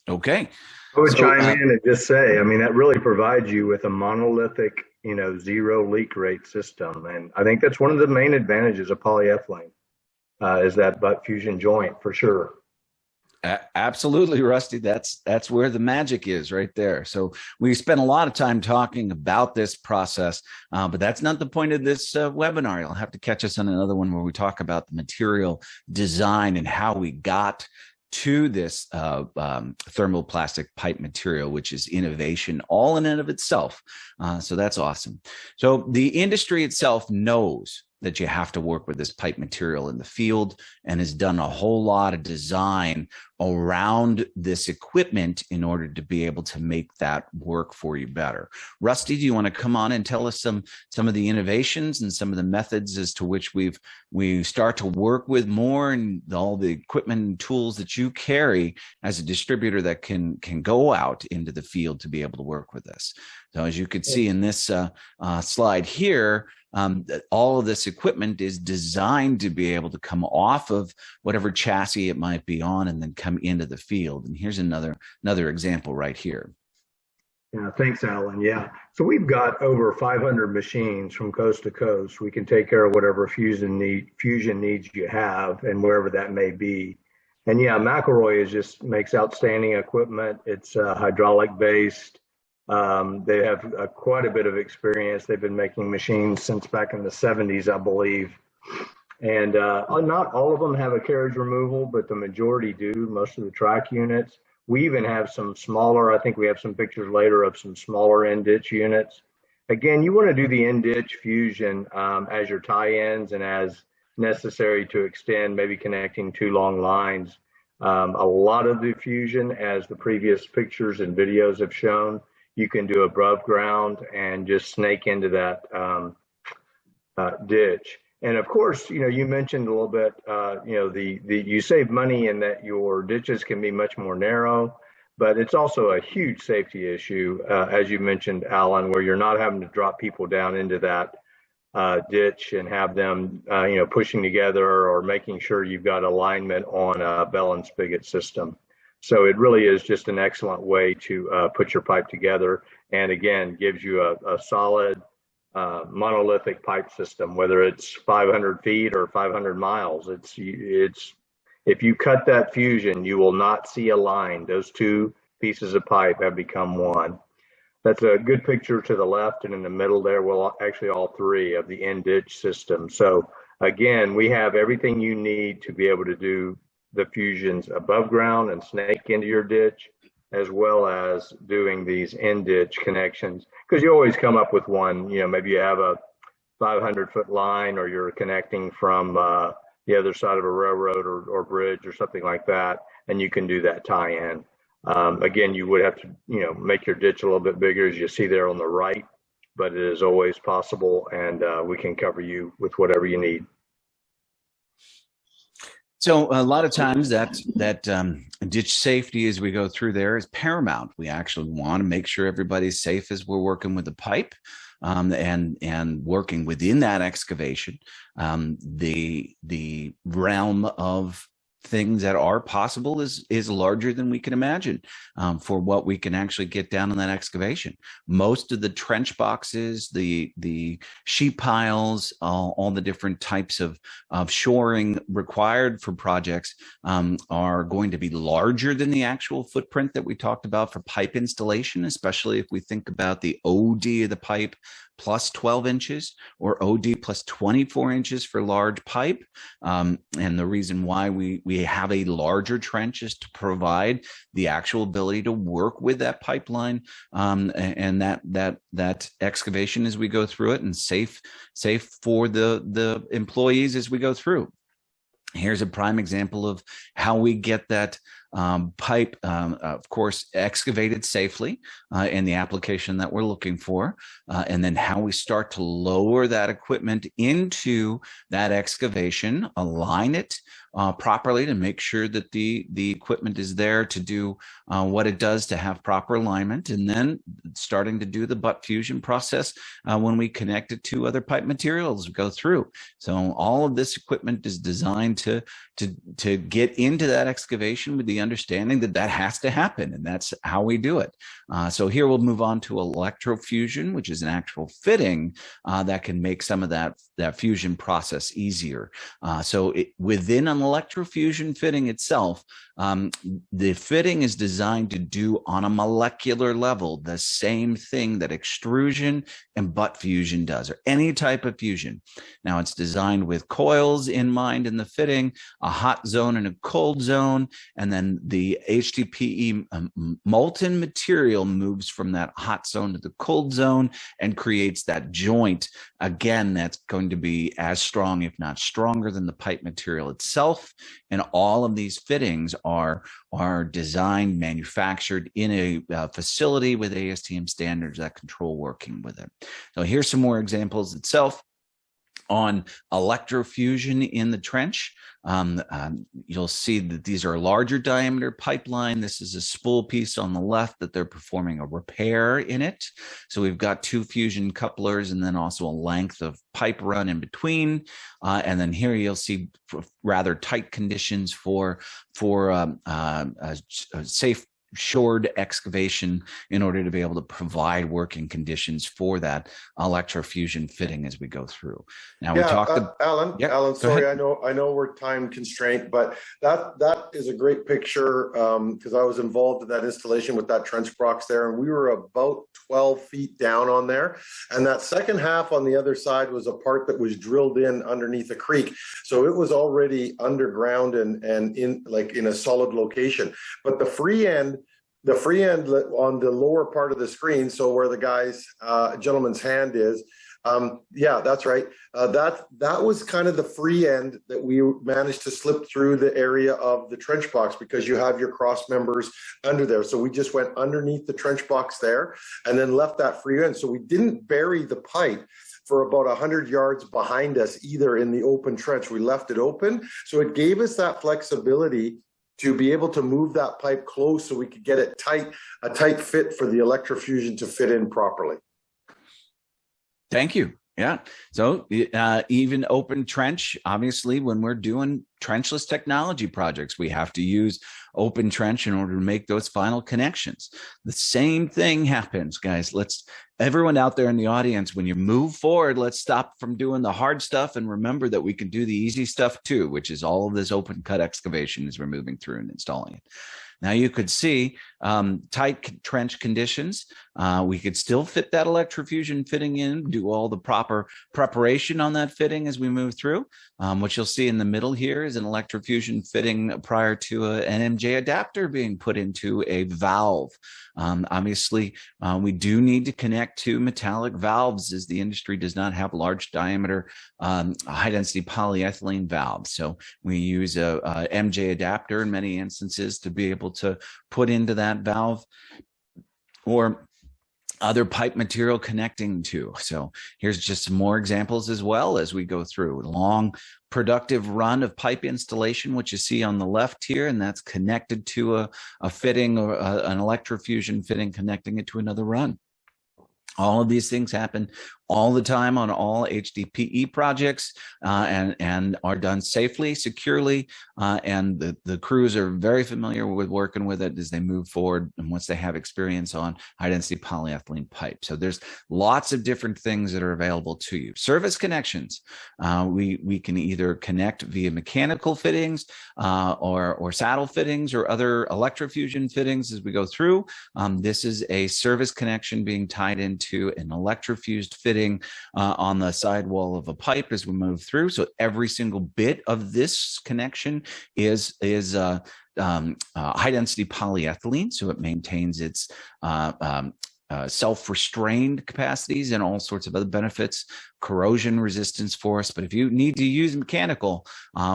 B: Okay.
C: I would chime in and just say, I mean, that really provides you with a monolithic, zero leak rate system. And I think that's one of the main advantages of polyethylene is that butt fusion joint for sure.
B: Absolutely, Rusty. That's where the magic is right there. So we spent a lot of time talking about this process, but that's not the point of this webinar. You'll have to catch us on another one where we talk about the material design and how we got to this thermoplastic pipe material, which is innovation all in and of itself. So that's awesome. So the industry itself knows that you have to work with this pipe material in the field and has done a whole lot of design around this equipment in order to be able to make that work for you better. Rusty, do you want to come on and tell us some of the innovations and some of the methods as to which we start to work with more and all the equipment and tools that you carry as a distributor that can go out into the field to be able to work with this? So as you could see in this slide here, all of this equipment is designed to be able to come off of whatever chassis it might be on and then come into the field. And here's another example right here.
C: Yeah, thanks, Alan. Yeah, so we've got over 500 machines from coast to coast. We can take care of whatever fusion needs you have and wherever that may be. And yeah, McElroy makes outstanding equipment. It's hydraulic based. They have quite a bit of experience. They've been making machines since back in the 70s, I believe. And not all of them have a carriage removal, but the majority do, most of the track units. We even have some smaller, I think we have some pictures later of some smaller end ditch units. Again, you want to do the end ditch fusion as your tie-ins and as necessary to extend, maybe connecting two long lines. A lot of the fusion, as the previous pictures and videos have shown, you can do above ground and just snake into that ditch. And of course, you mentioned a little bit, you save money in that your ditches can be much more narrow, but it's also a huge safety issue, as you mentioned, Alan, where you're not having to drop people down into that ditch and have them, pushing together or making sure you've got alignment on a bell and spigot system. So it really is just an excellent way to put your pipe together, and again, gives you a solid monolithic pipe system, whether it's 500 feet or 500 miles. It's if you cut that fusion, you will not see a line. Those two pieces of pipe have become one. That's a good picture to the left, and in the middle there, well, actually all three of the end ditch system. So again, we have everything you need to be able to do the fusions above ground and snake into your ditch, as well as doing these end ditch connections. Because you always come up with one, maybe you have a 500-foot line, or you're connecting from the other side of a railroad or bridge or something like that, and you can do that tie-in. Again, you would have to, make your ditch a little bit bigger, as you see there on the right, but it is always possible, and we can cover you with whatever you need.
B: So a lot of times that ditch safety as we go through there is paramount. We actually want to make sure everybody's safe as we're working with the pipe, and working within that excavation. The realm of things that are possible is larger than we can imagine for what we can actually get down in that excavation. Most of the trench boxes, the sheet piles, all the different types of shoring required for projects are going to be larger than the actual footprint that we talked about for pipe installation, especially if we think about the OD of the pipe plus 12 inches or OD plus 24 inches for large pipe. And the reason why we have a larger trench is to provide the actual ability to work with that pipeline and that excavation as we go through it, and safe for the employees as we go through. Here's a prime example of how we get that pipe, of course, excavated safely in the application that we're looking for, and then how we start to lower that equipment into that excavation, align it properly to make sure that the equipment is there to do what it does to have proper alignment, and then starting to do the butt fusion process when we connect it to other pipe materials go through. So all of this equipment is designed to get into that excavation with the understanding that that has to happen, and that's how we do it. So here we'll move on to Electrofusion, which is an actual fitting that can make some of that fusion process easier. So within an Electrofusion fitting itself, the fitting is designed to do on a molecular level the same thing that extrusion and butt fusion does, or any type of fusion. Now, it's designed with coils in mind in the fitting, a hot zone and a cold zone, and then the HDPE molten material moves from that hot zone to the cold zone and creates that joint. Again, that's going to be as strong, if not stronger, than the pipe material itself. And all of these fittings are designed, manufactured in a facility with ASTM standards that control working with it. So here's some more examples itself. On Electrofusion in the trench, you'll see that these are a larger diameter pipeline. This is a spool piece on the left that they're performing a repair in it. So we've got two fusion couplers and then also a length of pipe run in between. And then here you'll see rather tight conditions for a safe shored excavation in order to be able to provide working conditions for that Electrofusion fitting as we go through. Now we talked
D: Alan,
B: yeah,
D: Alan, sorry, I know we're time constrained, but that is a great picture because I was involved in that installation with that trench box there, and we were about 12 feet down on there, and that second half on the other side was a part that was drilled in underneath a creek, so it was already underground and in a solid location. But the free end on the lower part of the screen, so where the gentleman's hand is, yeah, that's right. That was kind of the free end that we managed to slip through the area of the trench box, because you have your cross members under there. So we just went underneath the trench box there and then left that free end. So we didn't bury the pipe. for about 100 yards behind us, either in the open trench. We left it open. So it gave us that flexibility to be able to move that pipe close so we could get it tight, a tight fit for the electrofusion to fit in properly.
B: Thank you. Yeah. So even open trench, obviously, when we're doing trenchless technology projects, we have to use open trench in order to make those final connections. The same thing happens, guys. Everyone out there in the audience, when you move forward, let's stop from doing the hard stuff and remember that we can do the easy stuff too, which is all of this open cut excavation as we're moving through and installing it. Now you could see tight trench conditions. We could still fit that electrofusion fitting in, do all the proper preparation on that fitting as we move through. What you'll see in the middle here is an electrofusion fitting prior to an MJ adapter being put into a valve. Obviously, we do need to connect to metallic valves, as the industry does not have large diameter high density polyethylene valves. So we use a MJ adapter in many instances to be able to put into that valve, or other pipe material connecting to. So here's just some more examples as well as we go through. Long productive run of pipe installation, which you see on the left here, and that's connected to a fitting or an electrofusion fitting, connecting it to another run. All of these things happen all the time on all HDPE projects and are done safely, securely, and the crews are very familiar with working with it as they move forward and once they have experience on high-density polyethylene pipe. So there's lots of different things that are available to you. Service connections, we can either connect via mechanical fittings or saddle fittings or other electrofusion fittings as we go through. This is a service connection being tied into an electrofused fitting on the sidewall of a pipe as we move through. So every single bit of this connection is high density polyethylene, so it maintains its self-restrained capacities and all sorts of other benefits, corrosion resistance for us. But if you need to use mechanical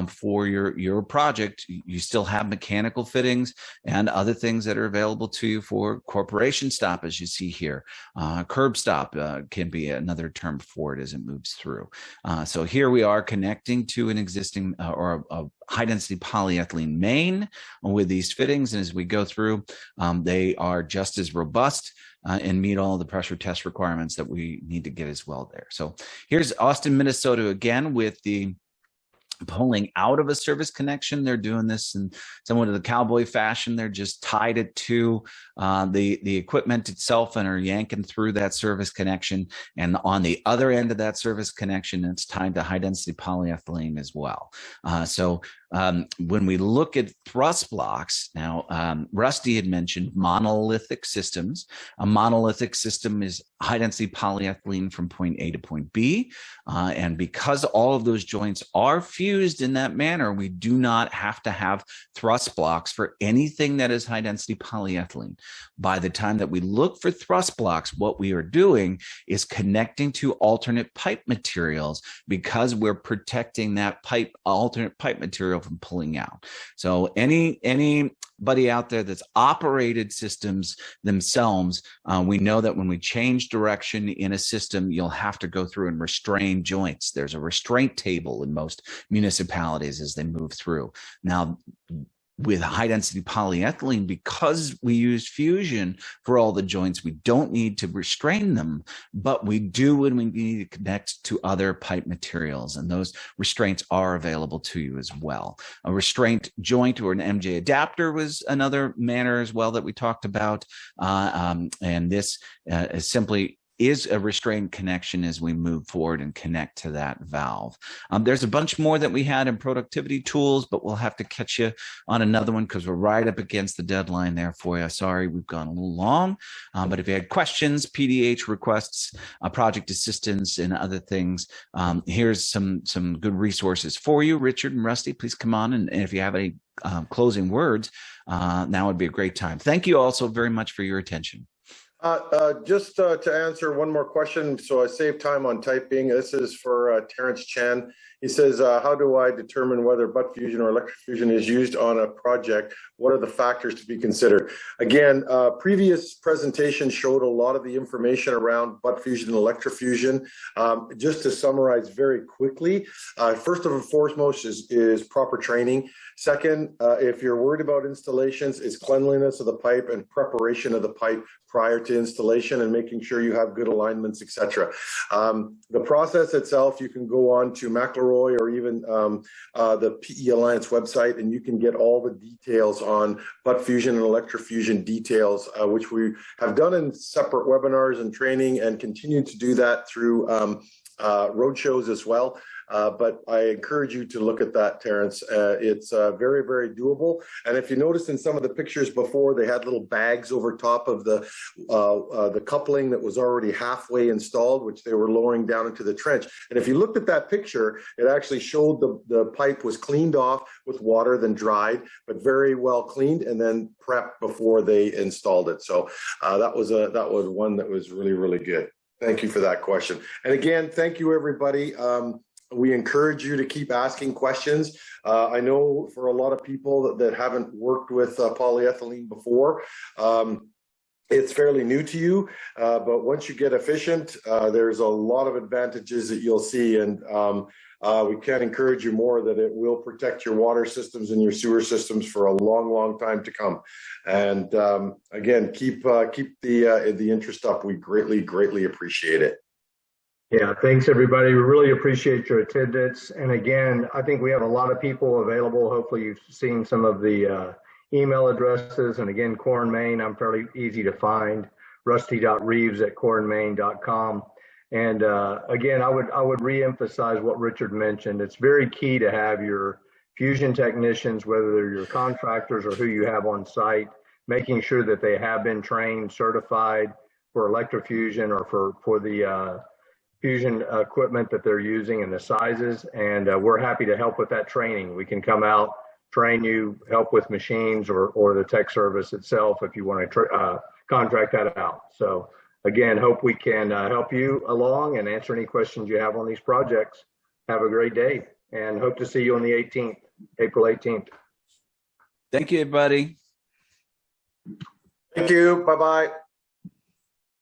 B: for your project, you still have mechanical fittings and other things that are available to you for corporation stop, as you see here. Curb stop can be another term for it as it moves through. So here we are connecting to an existing or a high-density polyethylene main with these fittings, and as we go through, they are just as robust and meet all the pressure test requirements that we need to get as well there. So here's Austin, Minnesota again with the pulling out of a service connection. They're doing this in somewhat of the cowboy fashion. They're just tied it to the equipment itself and are yanking through that service connection. And on the other end of that service connection, it's tied to high density polyethylene as well. When we look at thrust blocks, now Rusty had mentioned monolithic systems. A monolithic system is high density polyethylene from point A to point B. And because all of those joints are fused in that manner, we do not have to have thrust blocks for anything that is high density polyethylene. By the time that we look for thrust blocks, what we are doing is connecting to alternate pipe materials because we're protecting that alternate pipe material from pulling out. So anybody out there that's operated systems themselves, we know that when we change direction in a system, you'll have to go through and restrain joints. There's a restraint table in most municipalities as they move through. Now, with high density polyethylene, because we use fusion for all the joints, we don't need to restrain them, but we do when we need to connect to other pipe materials, and those restraints are available to you as well. A restraint joint or an MJ adapter was another manner as well that we talked about, and this is simply a restrained connection as we move forward and connect to that valve. There's a bunch more that we had in productivity tools, but we'll have to catch you on another one because we're right up against the deadline there for you. Sorry, we've gone a little long, but if you had questions, PDH requests, project assistance, and other things, here's some good resources for you. Richard and Rusty, please come on, and if you have any closing words, now would be a great time. Thank you also very much for your attention.
D: Just to answer one more question, so I saved time on typing. This is for Terrence Chan. He says, how do I determine whether butt fusion or electrofusion is used on a project? What are the factors to be considered? Again, previous presentation showed a lot of the information around butt fusion and electrofusion. Just to summarize very quickly, first and foremost is proper training. Second, if you're worried about installations, is cleanliness of the pipe and preparation of the pipe prior to installation and making sure you have good alignments, etc. The process itself, you can go on to McElroy or even the PE Alliance website, and you can get all the details on butt fusion and electrofusion details, which we have done in separate webinars and training and continue to do that through road shows as well. But I encourage you to look at that, Terrence. It's very, very doable. And if you noticed in some of the pictures before, they had little bags over top of the coupling that was already halfway installed, which they were lowering down into the trench. And if you looked at that picture, it actually showed the pipe was cleaned off with water, then dried, but very well cleaned and then prepped before they installed it. So that was one that was really, really good. Thank you for that question. And again, thank you, everybody. We encourage you to keep asking questions. I know for a lot of people that haven't worked with polyethylene before, it's fairly new to you, but once you get efficient, there's a lot of advantages that you'll see, and we can't encourage you more that it will protect your water systems and your sewer systems for a long, long time to come. And again, keep the interest up. We greatly, greatly appreciate it.
C: Yeah, thanks everybody. We really appreciate your attendance. And again, I think we have a lot of people available. Hopefully you've seen some of the email addresses. And again, Core and Main, I'm fairly easy to find, rusty.reeves@coreandmain.com. And again, I would reemphasize what Richard mentioned. It's very key to have your fusion technicians, whether they're your contractors or who you have on site, making sure that they have been trained, certified for electrofusion or for the fusion equipment that they're using and the sizes. And we're happy to help with that training. We can come out, train you, help with machines or the tech service itself if you want to contract that out. So again, hope we can help you along and answer any questions you have on these projects. Have a great day and hope to see you on the 18th, April 18th.
B: Thank you, everybody.
D: Thank you. Bye-bye.